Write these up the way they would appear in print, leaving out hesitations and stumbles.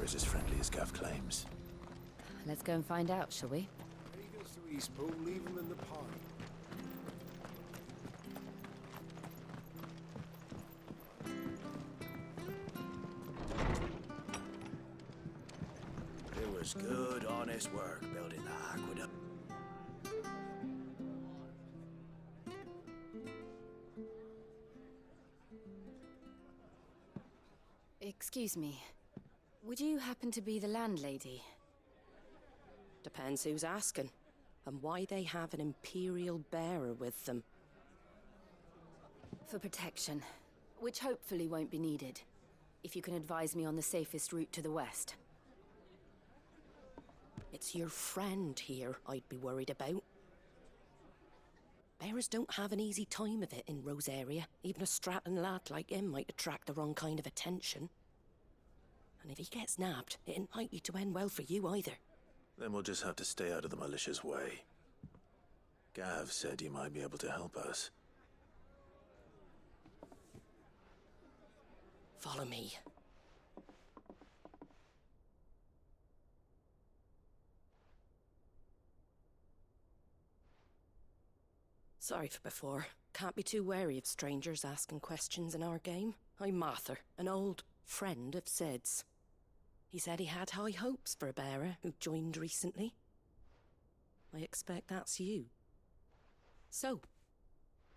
is as friendly as Gav claims. Let's go and find out, shall we? When he goes to Eastpool, leave him in the park. It was good, honest work building the aqueduct. Excuse me. Would you happen to be the landlady? Depends who's asking, and why they have an Imperial bearer with them. For protection, which hopefully won't be needed. If you can advise me on the safest route to the west. It's your friend here I'd be worried about. Bearers don't have an easy time of it in Rosaria. Even a Stratton lad like him might attract the wrong kind of attention. And if he gets nabbed, it ain't likely to end well for you either. Then we'll just have to stay out of the malicious way. Gav said you might be able to help us. Follow me. Sorry for before. Can't be too wary of strangers asking questions in our game. I'm Martha, an old friend of Sid's. He said he had high hopes for a bearer who joined recently. I expect that's you. So,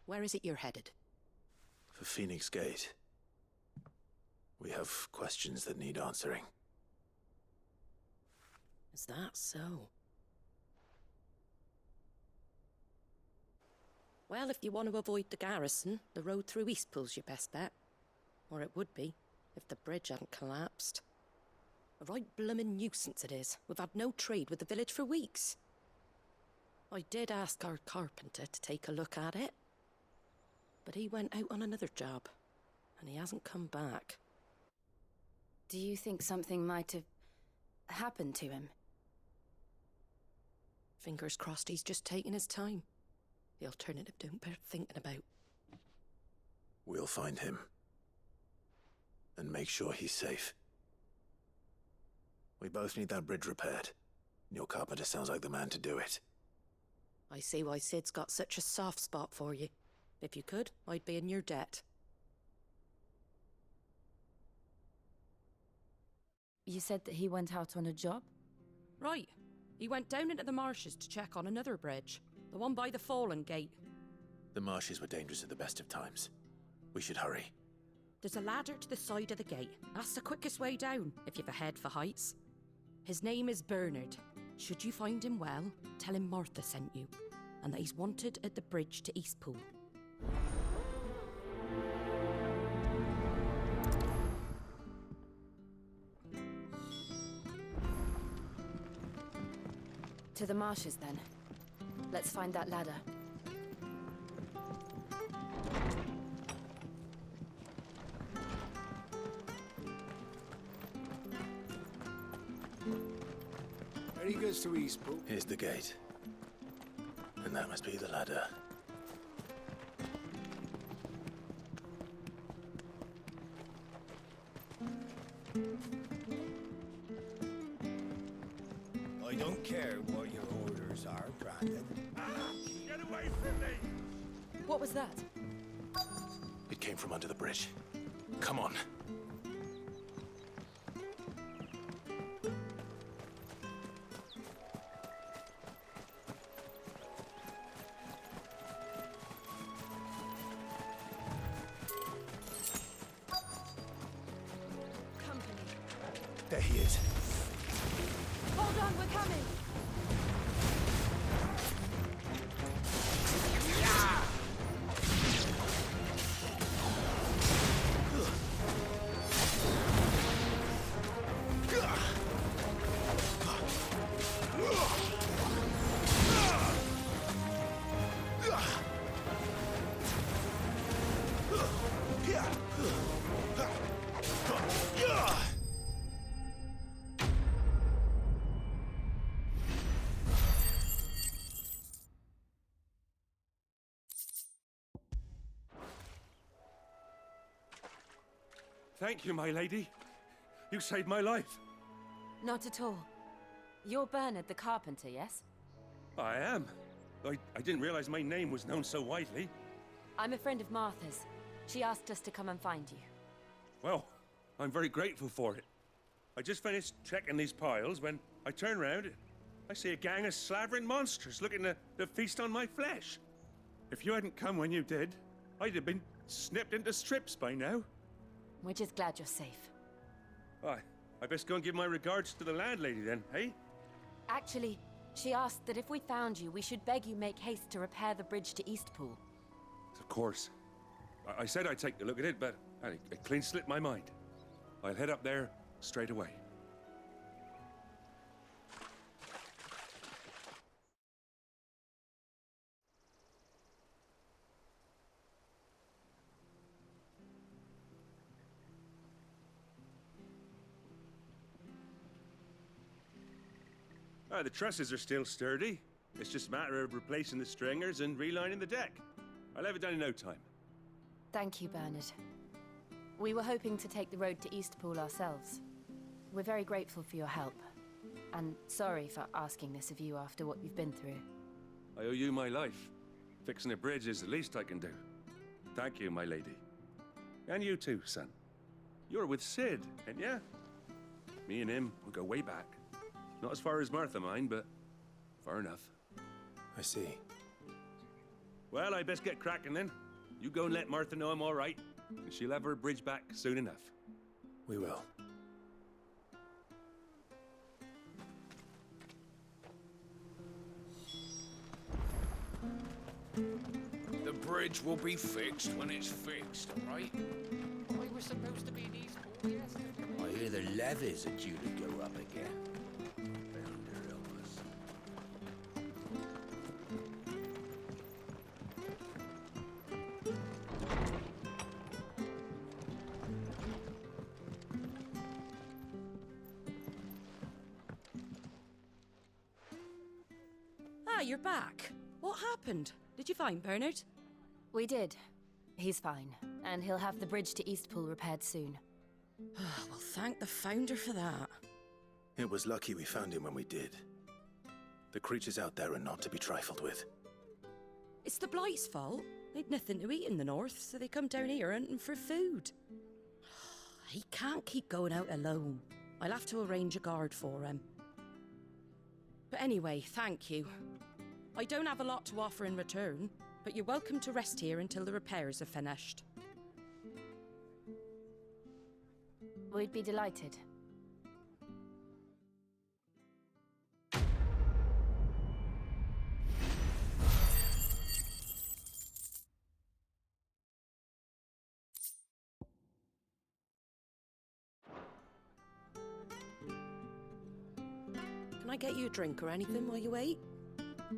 where is it you're headed? For Phoenix Gate. We have questions that need answering. Is that so? Well, if you want to avoid the garrison, the road through Eastpool's your best bet. Or it would be, if the bridge hadn't collapsed. A right bloomin' nuisance it is. We've had no trade with the village for weeks. I did ask our carpenter to take a look at it. But he went out on another job, and he hasn't come back. Do you think something might have happened to him? Fingers crossed he's just taking his time. The alternative don't bear thinking about. We'll find him. And make sure he's safe. We both need that bridge repaired. Your carpenter sounds like the man to do it. I see why Sid's got such a soft spot for you. If you could, I'd be in your debt. You said that he went out on a job? Right. He went down into the marshes to check on another bridge. The one by the Fallen Gate. The marshes were dangerous at the best of times. We should hurry. There's a ladder to the side of the gate. That's the quickest way down, if you've a head for heights. His name is Bernard. Should you find him well, tell him Martha sent you, and that he's wanted at the bridge to Eastpool. To the marshes, then. Let's find that ladder. When he goes to Eastpool, Here's the gate. And that must be the ladder. I don't care what your orders are, Brandon. get away from me! What was that? It came from under the bridge. Come on. Company. There he is. Hold on, we're coming! Thank you, my lady. You saved my life. Not at all. You're Bernard the carpenter, yes? I am. I didn't realize my name was known so widely. I'm a friend of Martha's. She asked us to come and find you. Well, I'm very grateful for it. I just finished checking these piles when I turn around. I see a gang of slavering monsters looking to feast on my flesh. If you hadn't come when you did, I'd have been snipped into strips by now. We're just glad you're safe. I best go and give my regards to the landlady then, hey? Actually, she asked that if we found you, we should beg you make haste to repair the bridge to Eastpool. Of course. I said I'd take a look at it, but it clean slipped my mind. I'll head up there straight away. The trusses are still sturdy. It's just a matter of replacing the stringers and relining the deck. I'll have it done in no time. Thank you, Bernard. We were hoping to take the road to Eastpool ourselves. We're very grateful for your help. And sorry for asking this of you after what you've been through. I owe you my life. Fixing a bridge is the least I can do. Thank you, my lady. And you too, son. You're with Sid, ain't ya? Me and him, we go way back. Not as far as Martha, mind, but far enough. I see. Well, I best get cracking then. You go and let Martha know I'm all right, and she'll have her bridge back soon enough. We will. The bridge will be fixed when it's fixed, right? We were supposed to be in Eastpool yesterday. I hear the levies are due to go up again. Founder illness. Ah, you're back. What happened? Did you find Bernard? We did. He's fine, and he'll have the bridge to Eastpool repaired soon. Well, thank the Founder for that. It was lucky we found him when we did. The creatures out there are not to be trifled with. It's the Blight's fault. They'd nothing to eat in the north, so they come down here hunting for food. He can't keep going out alone. I'll have to arrange a guard for him. But anyway, thank you. I don't have a lot to offer in return, but you're welcome to rest here until the repairs are finished. We'd be delighted. Can I get you a drink or anything while you wait?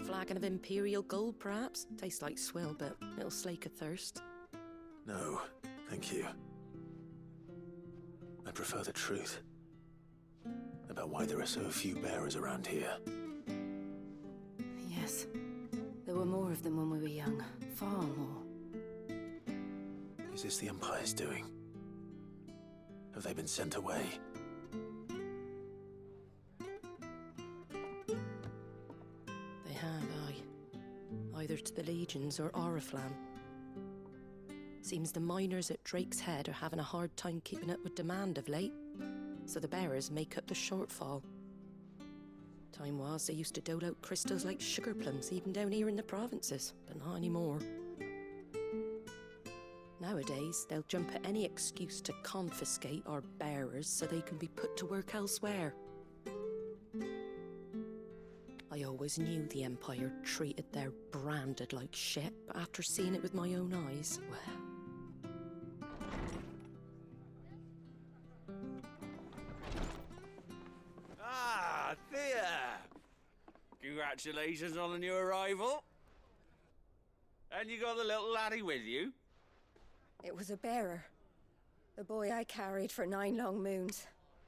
Flagon of Imperial Gold, perhaps? Tastes like swill, but it'll slake a thirst. No, thank you. I prefer the truth. About why there are so few bearers around here. Yes. There were more of them when we were young. Far more. Is this the Empire's doing? Have they been sent away? They have, aye. Either to the Legions or Oriflamme. Seems the miners at Drake's Head are having a hard time keeping up with demand of late, so the bearers make up the shortfall. Time was they used to dole out crystals like sugar plums even down here in the provinces, but not anymore. Nowadays, they'll jump at any excuse to confiscate our bearers so they can be put to work elsewhere. I always knew the Empire treated their branded like shit, but after seeing it with my own eyes, well... Ah, Thea! Congratulations on the new arrival. And you got the little laddie with you? It was a bearer. The boy I carried for 9 long moons.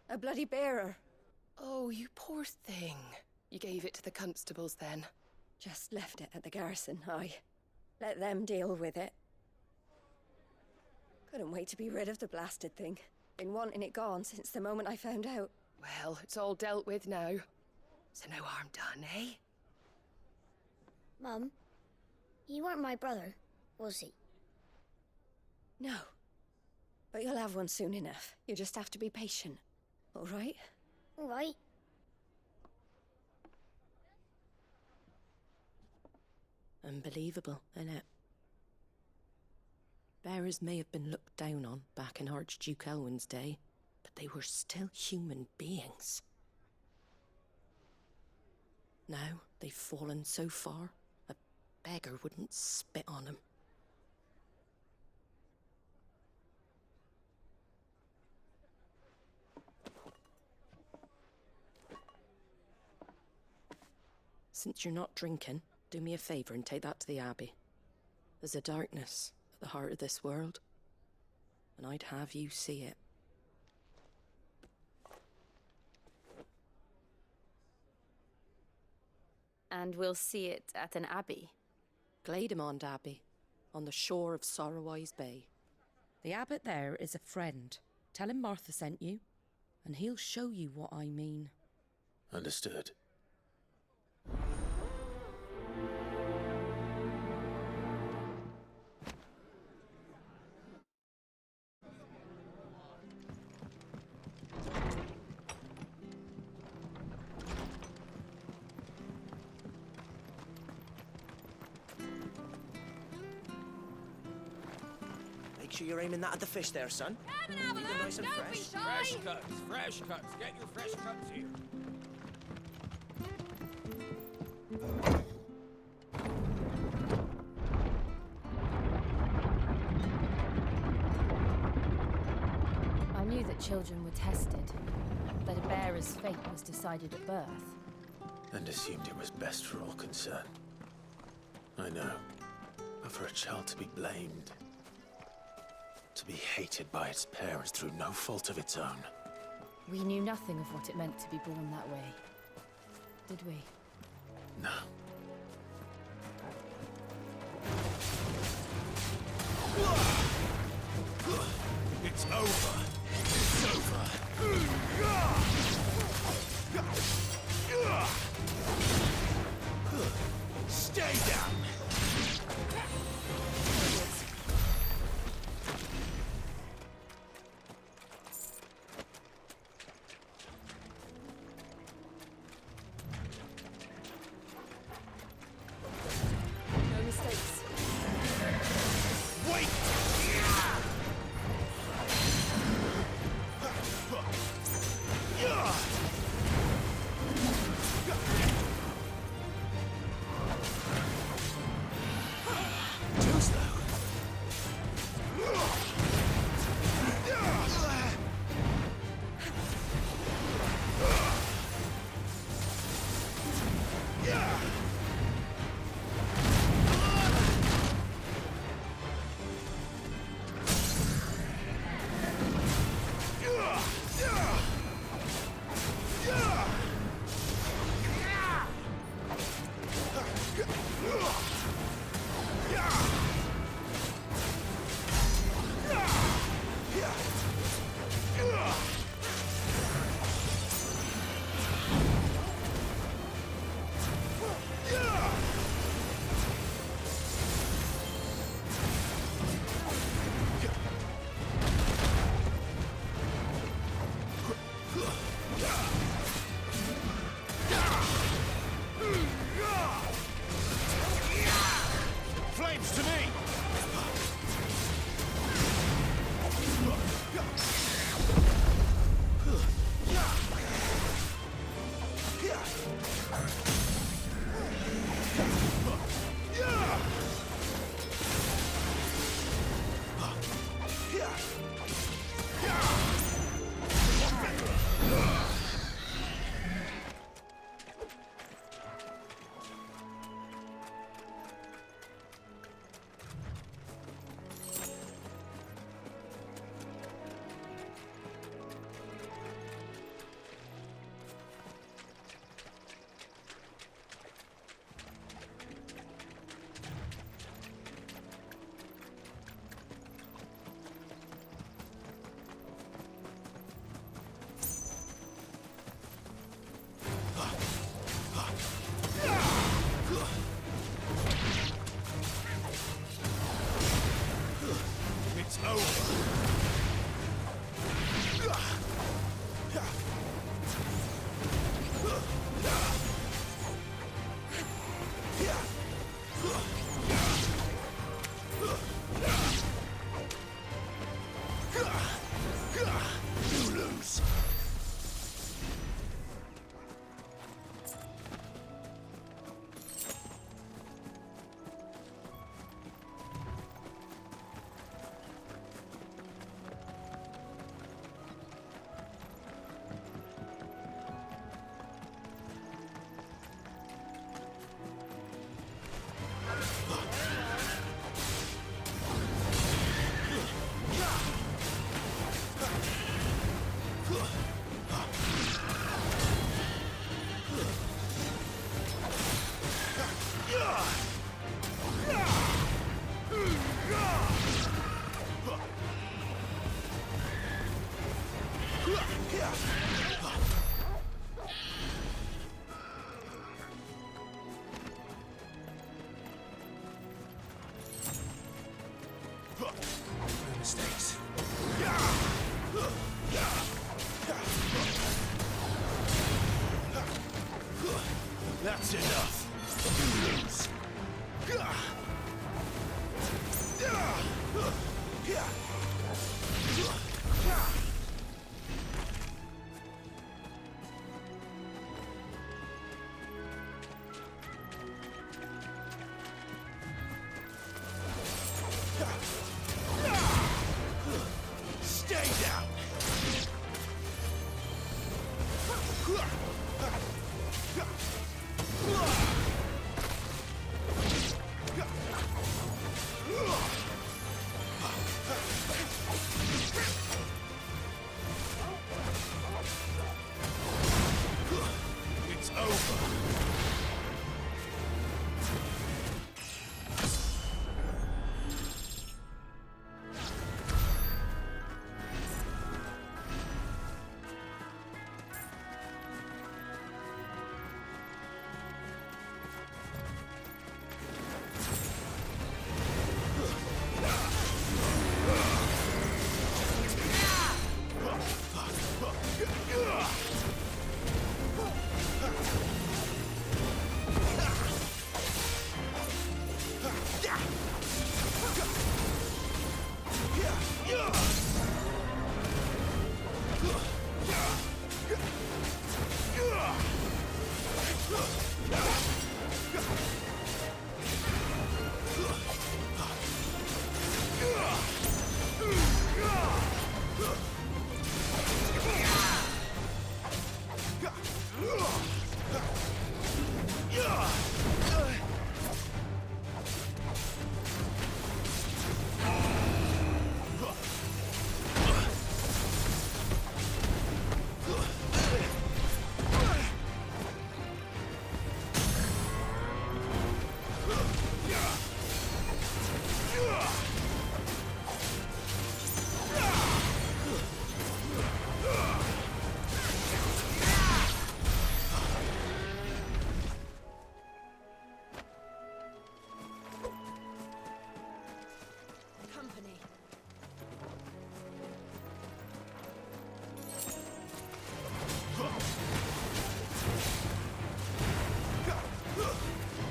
A bloody bearer. Oh, you poor thing. You gave it to the constables then? Just left it at the garrison, aye. Let them deal with it. Couldn't wait to be rid of the blasted thing. Been wanting it gone since the moment I found out. Well, it's all dealt with now. So no harm done, eh? Mum, he weren't my brother, was he? No. But you'll have one soon enough. You just have to be patient. All right? All right. Unbelievable, innit? Bearers may have been looked down on back in Archduke Elwin's day, but they were still human beings. Now they've fallen so far, a beggar wouldn't spit on them. Since you're not drinking, do me a favour and take that to the Abbey. There's a darkness at the heart of this world, and I'd have you see it. And we'll see it at an abbey. Glademond Abbey, on the shore of Sorrowise Bay. The abbot there is a friend. Tell him Martha sent you, and he'll show you what I mean. Understood. Make sure you're aiming that at the fish there, son. Keep them nice and fresh. Fresh cuts, fresh cuts. Get your fresh cuts here. I knew that children were tested, that a bearer's fate was decided at birth. And assumed it was best for all concerned. I know. But for a child to be blamed, to be hated by its parents through no fault of its own. We knew nothing of what it meant to be born that way, did we? No. It's over. It's over. Stay down.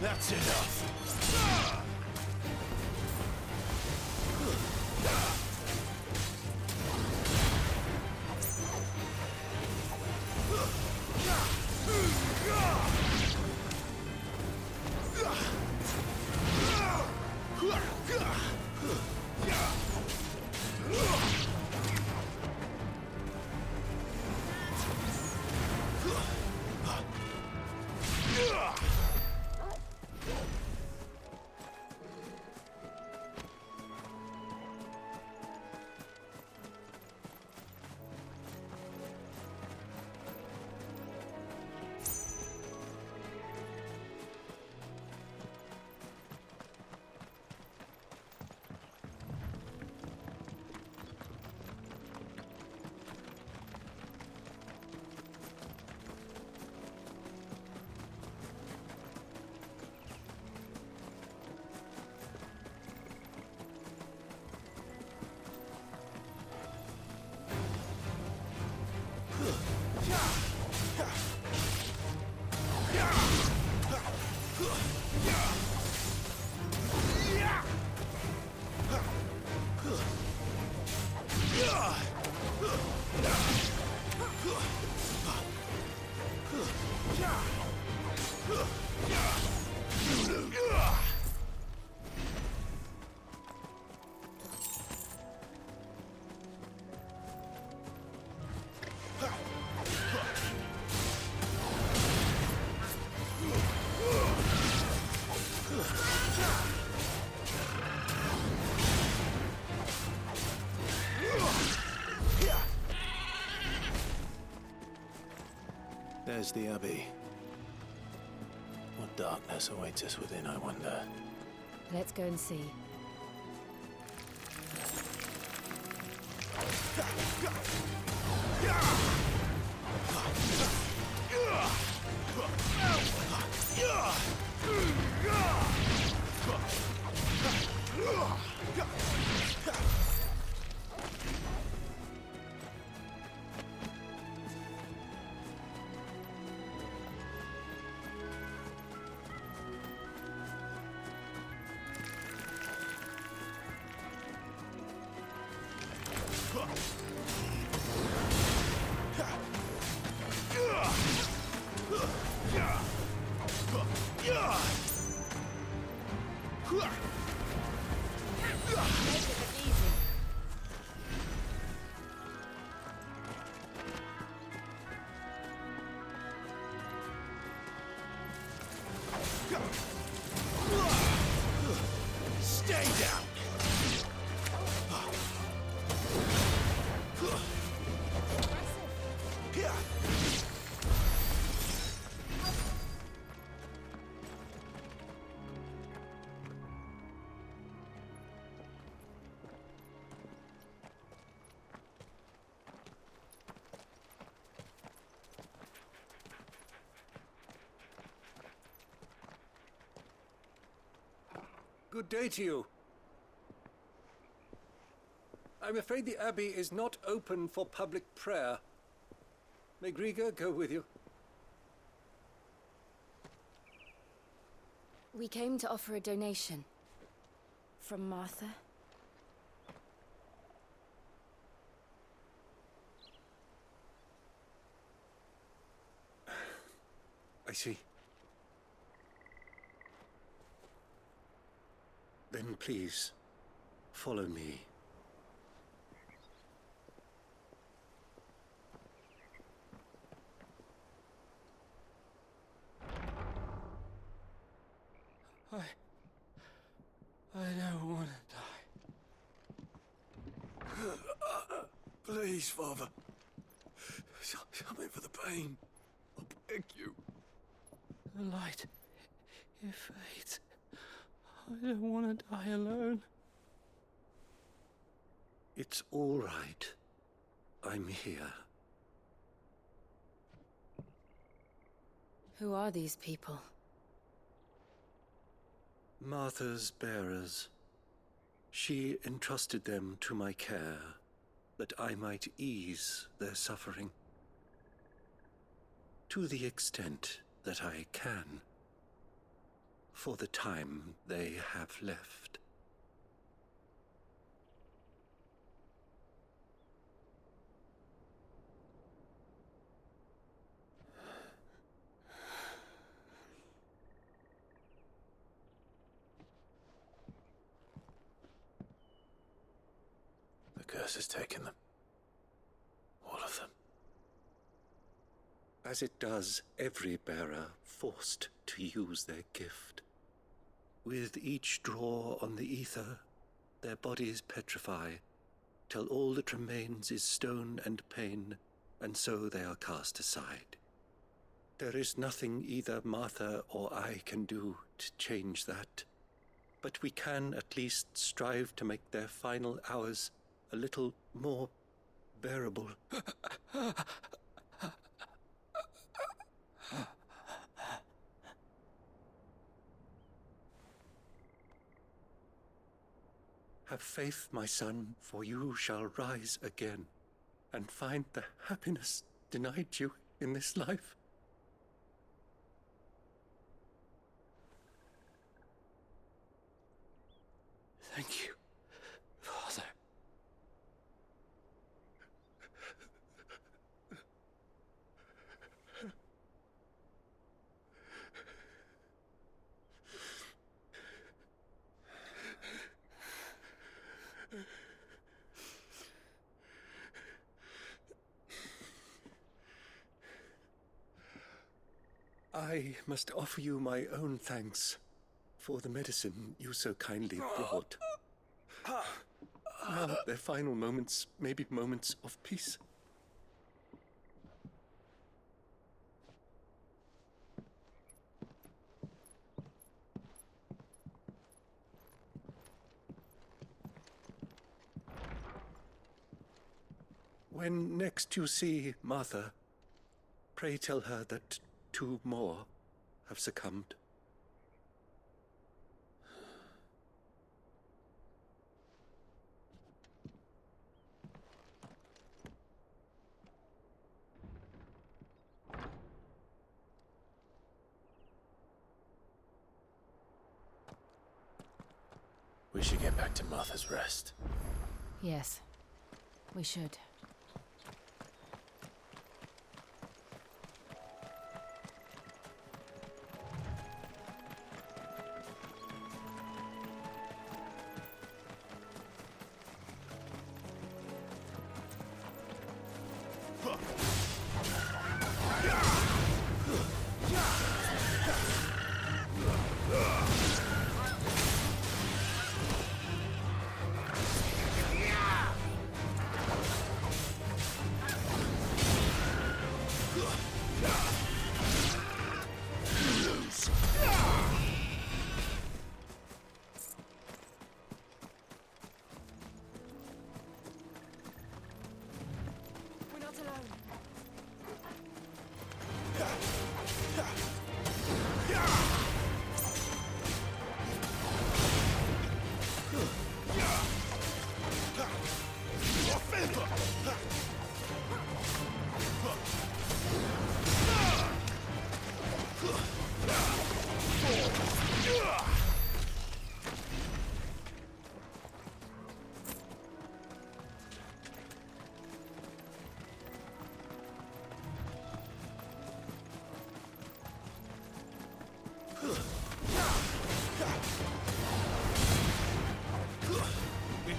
That's enough. There's the Abbey. What darkness awaits us within, I wonder? Let's go and see. Stay down! Good day to you. I'm afraid the Abbey is not open for public prayer. May Grieger go with you? We came to offer a donation. From Martha. I see. Then please, follow me. I don't want to die. Please, Father. Help me for the pain. I beg you. The light, it fades. I don't want to die alone. It's all right. I'm here. Who are these people? Martha's bearers. She entrusted them to my care, that I might ease their suffering. To the extent that I can, for the time they have left. The curse has taken them. All of them. As it does every bearer forced to use their gift. With each draw on the ether, their bodies petrify, till all that remains is stone and pain, and so they are cast aside. There is nothing either Martha or I can do to change that, but we can at least strive to make their final hours a little more bearable. Have faith, my son, for you shall rise again, and find the happiness denied you in this life. Thank you, Father. I must offer you my own thanks for the medicine you so kindly brought. Now their final moments may be moments of peace. When next you see Martha, pray tell her that 2 more have succumbed. We should get back to Martha's Rest. Yes, we should.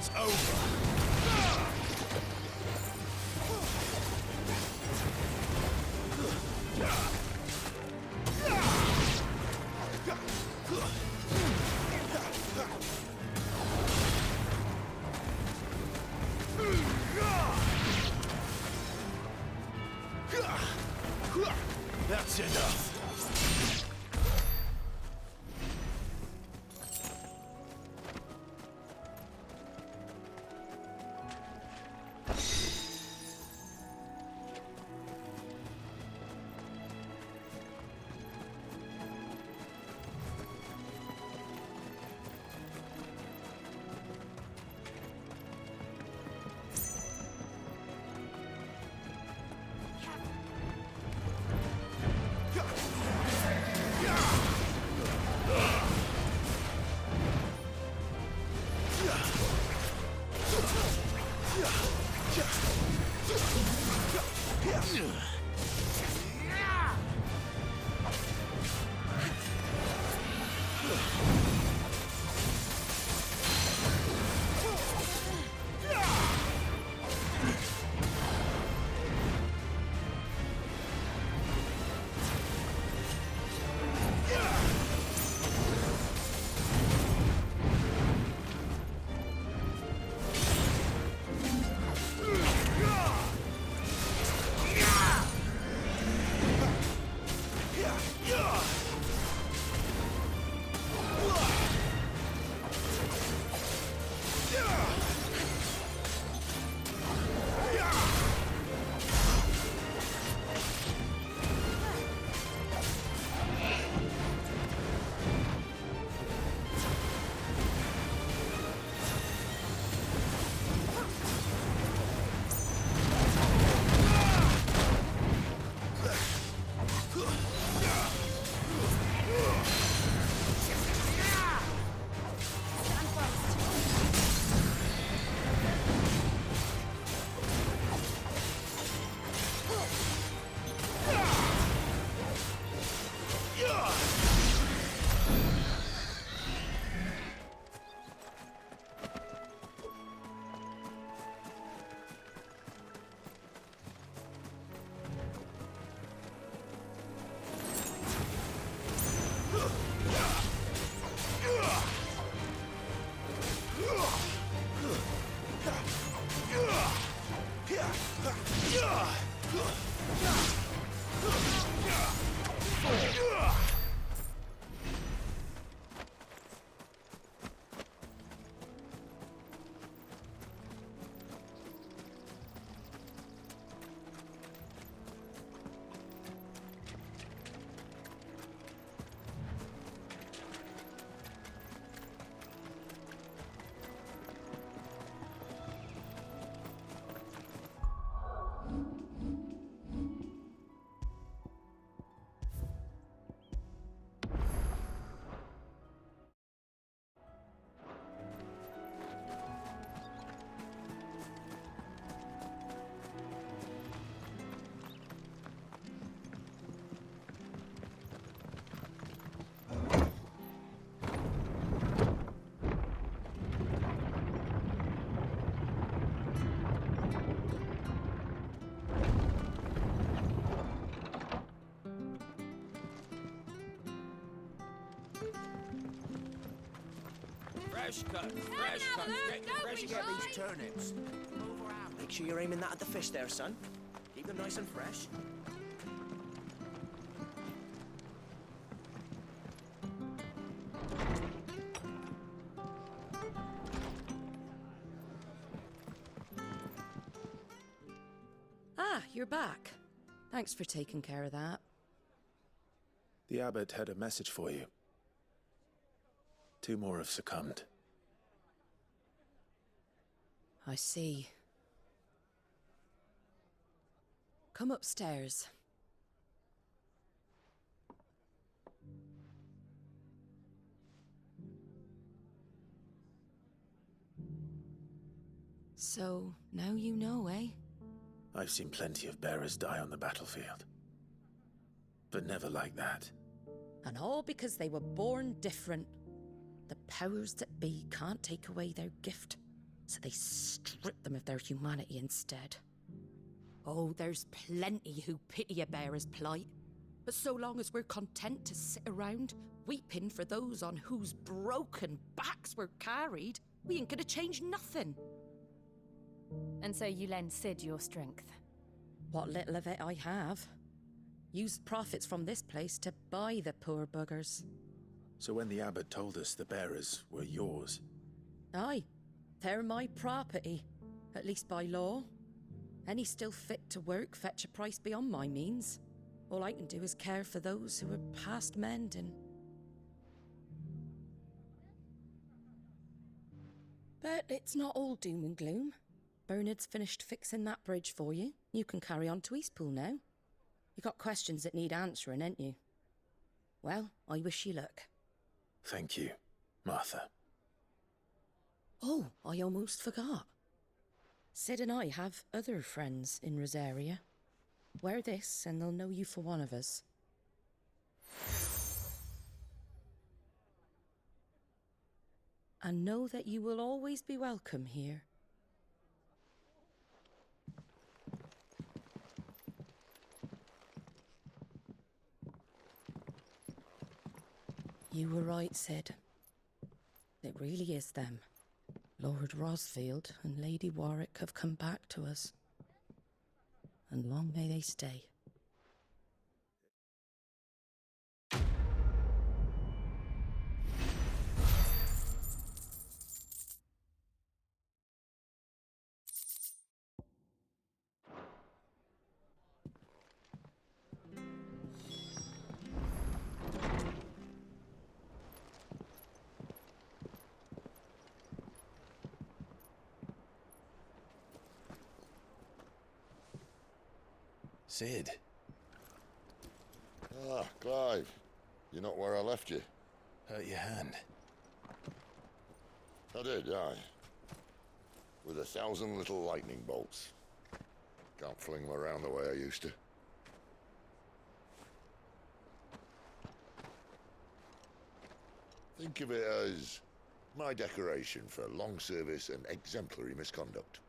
It's over. That's enough. Fresh cut, fresh cut. Fresh get these turnips. Over out. Make sure you're aiming that at the fish there, son. Keep them nice and fresh. Ah, you're back. Thanks for taking care of that. The abbot had a message for you. 2 more have succumbed. I see. Come upstairs. So, now you know, eh? I've seen plenty of bearers die on the battlefield. But never like that. And all because they were born different. The powers that be can't take away their gift. so they strip them of their humanity instead. Oh, there's plenty who pity a bearer's plight, but so long as we're content to sit around, weeping for those on whose broken backs we're carried, we ain't gonna change nothing. And so you lend Sid your strength? What little of it I have. Used profits from this place to buy the poor buggers. So when the abbot told us the bearers were yours... Aye, they're my property, at least by law. Any still fit to work fetch a price beyond my means. All I can do is care for those who are past mending. But it's not all doom and gloom. Bernard's finished fixing that bridge for you. You can carry on to Eastpool now. You got questions that need answering, ain't you? Well, I wish you luck. Thank you, Martha. Oh, I almost forgot. Sid and I have other friends in Rosaria. Wear this and they'll know you for one of us. And know that you will always be welcome here. You were right, Sid. It really is them. Lord Rosfield and Lady Warwick have come back to us. And long may they stay. Sid. Ah, Clive. You're not where I left you. Hurt your hand. I did, aye. With 1,000 little lightning bolts. Can't fling them around the way I used to. Think of it as my decoration for long service and exemplary misconduct.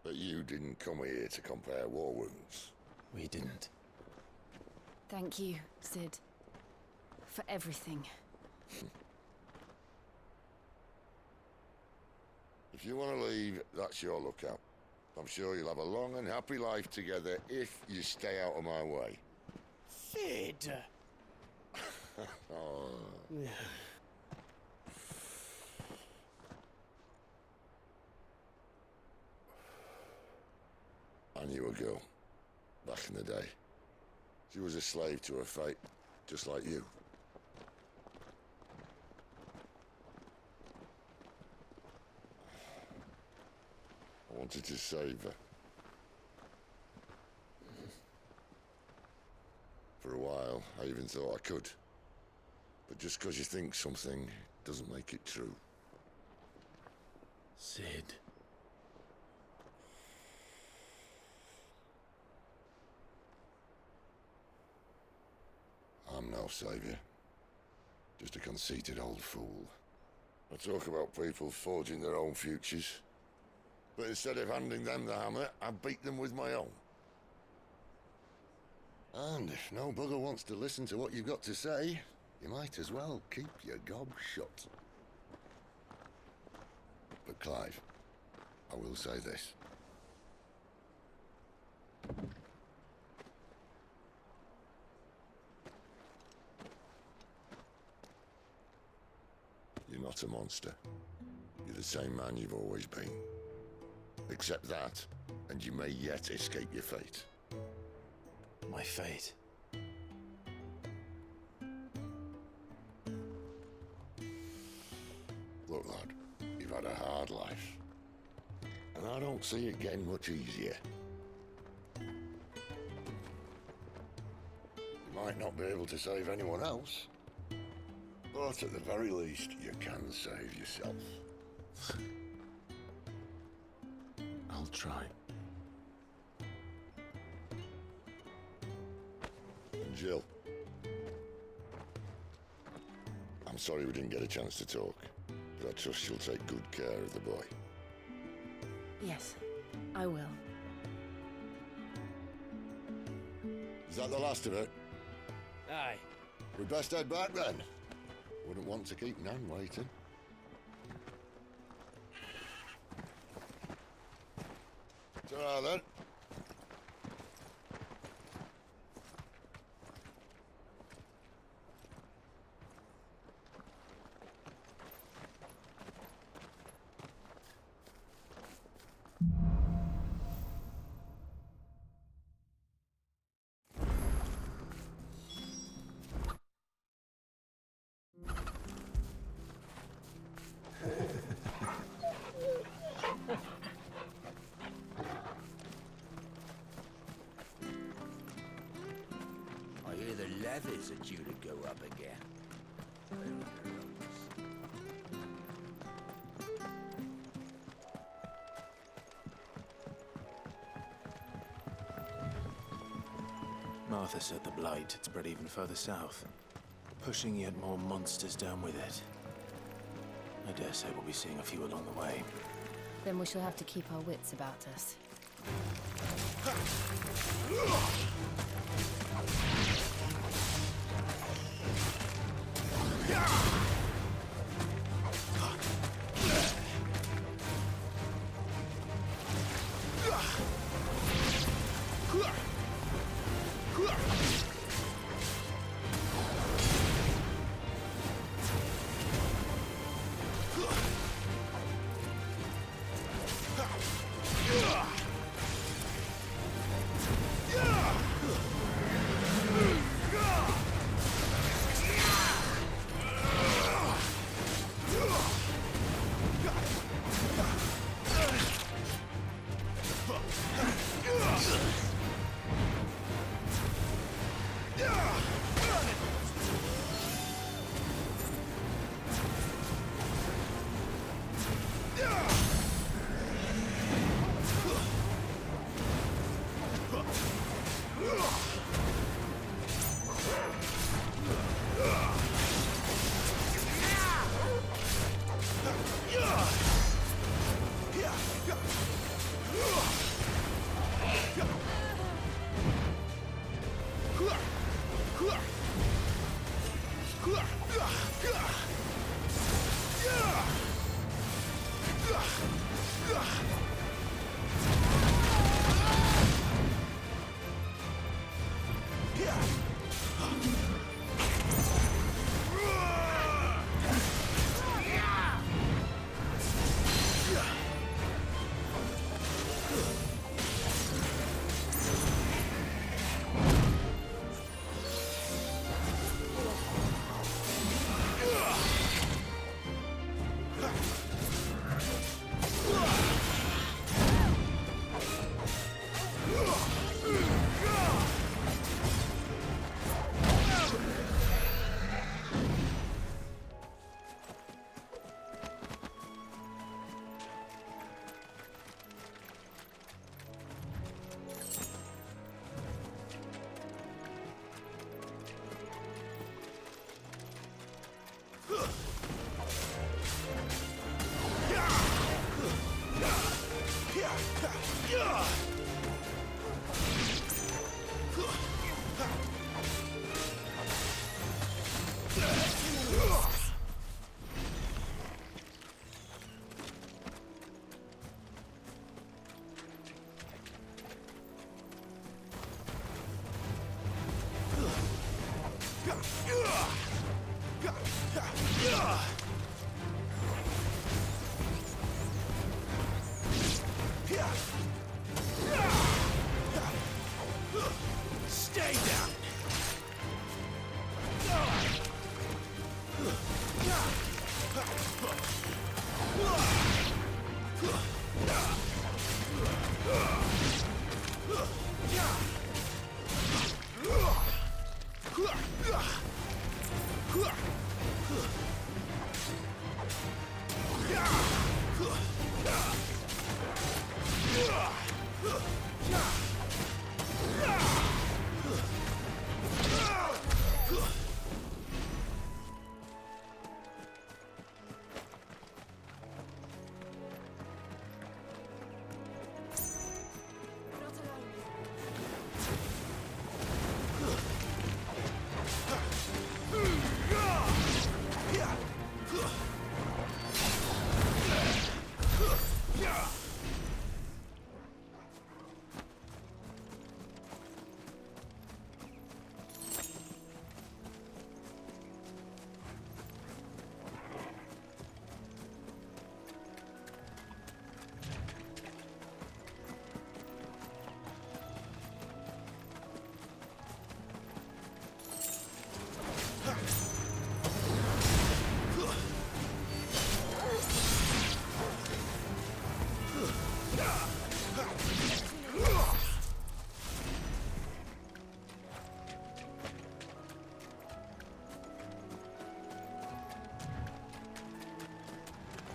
But you didn't come here to compare war wounds. We didn't. Thank you, Sid. For everything. If you want to leave, that's your lookout. I'm sure you'll have a long and happy life together if you stay out of my way. Sid! Oh. I knew a girl, back in the day. She was a slave to her fate, just like you. I wanted to save her. For a while, I even thought I could. But just because you think something doesn't make it true. Sid. I'm no savior. Just a conceited old fool. I talk about people forging their own futures. But instead of handing them the hammer, I beat them with my own. And if no bugger wants to listen to what you've got to say, you might as well keep your gob shut. But Clive, I will say this. You're not a monster. You're the same man you've always been. Accept that, and you may yet escape your fate. My fate? Look, lad, you've had a hard life. And I don't see it getting much easier. You might not be able to save anyone else, but at the very least, you can save yourself. I'll try. And Jill. I'm sorry we didn't get a chance to talk, but I trust she'll take good care of the boy. Yes, I will. Is that the last of it? Aye. We'd best head back then. Wouldn't want to keep Nan waiting. Ta-ra then. I hear the leathers are due to go up again. Martha said the blight had spread even further south, pushing yet more monsters down with it. I dare say we'll be seeing a few along the way. Then we shall have to keep our wits about us.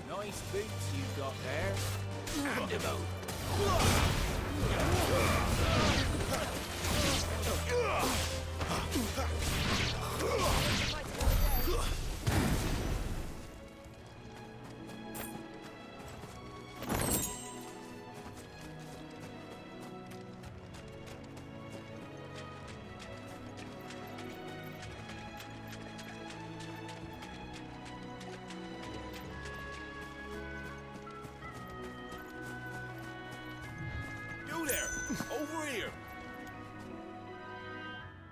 Nice boots you've got there. Hand him over. You there! Over here!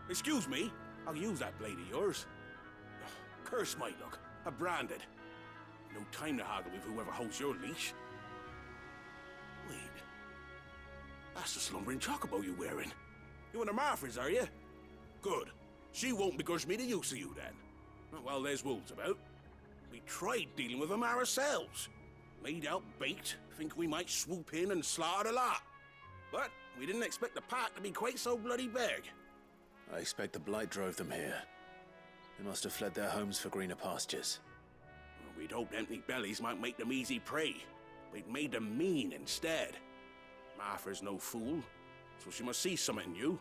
Excuse me, I'll use that blade of yours. Curse my luck. I'm branded. No time to haggle with whoever holds your leash. Wait. That's the slumbering chocobo you're wearing. You and the Marfors, are you? Good. She won't begrudge me the use of you, then. Not while there's wolves about. We tried dealing with them ourselves. Laid out bait, think we might swoop in and slaughter the lot. But we didn't expect the pack to be quite so bloody big. I expect the blight drove them here. They must have fled their homes for greener pastures. Well, we'd hoped empty bellies might make them easy prey. We'd made them mean instead. Martha's no fool, so she must see something in you.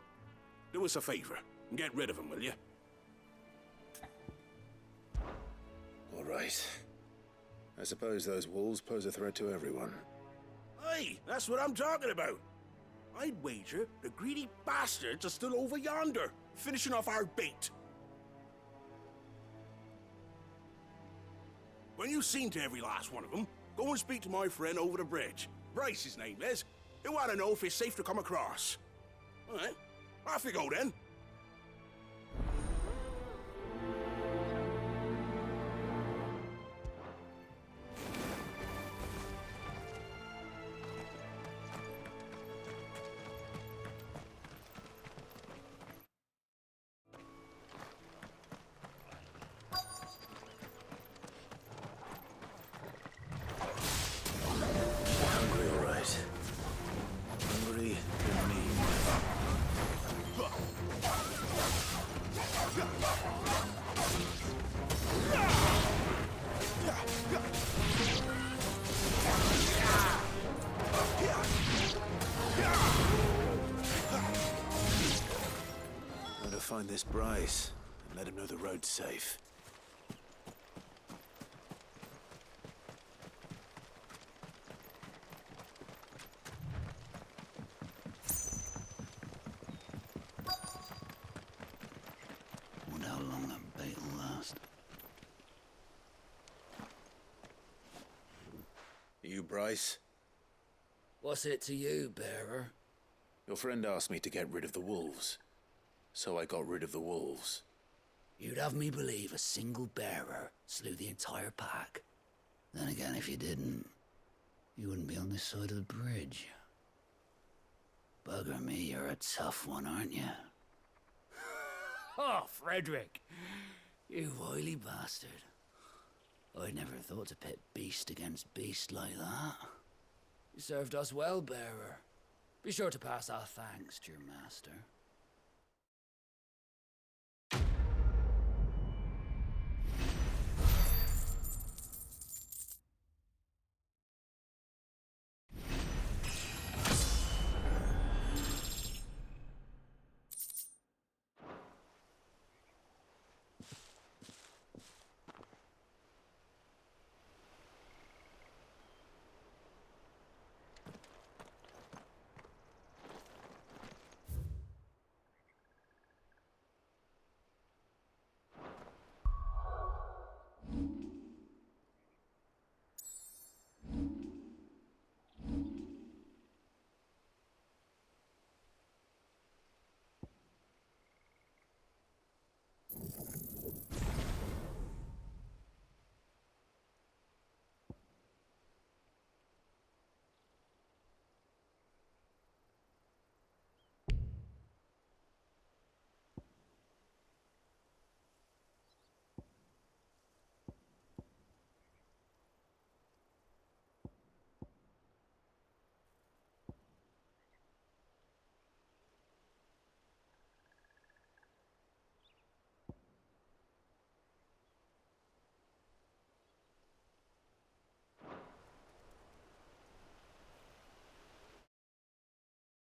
Do us a favor and get rid of them, will you? All right. I suppose those wolves pose a threat to everyone. Hey, that's what I'm talking about. I'd wager the greedy bastards are still over yonder, finishing off our bait. When you've seen to every last one of them, go and speak to my friend over the bridge. Bryce, his name is. He'll want to know if it's safe to come across. All right, off you go then. Find this Bryce and let him know the road's safe. Wonder how long that bait will last. You Bryce? What's it to you, bearer? Your friend asked me to get rid of the wolves. So I got rid of the wolves. You'd have me believe a single bearer slew the entire pack. Then again, if you didn't, you wouldn't be on this side of the bridge. Bugger me, you're a tough one, aren't you? Oh, Frederick! You wily bastard. I'd never thought to pit beast against beast like that. You served us well, bearer. Be sure to pass our thanks to your master.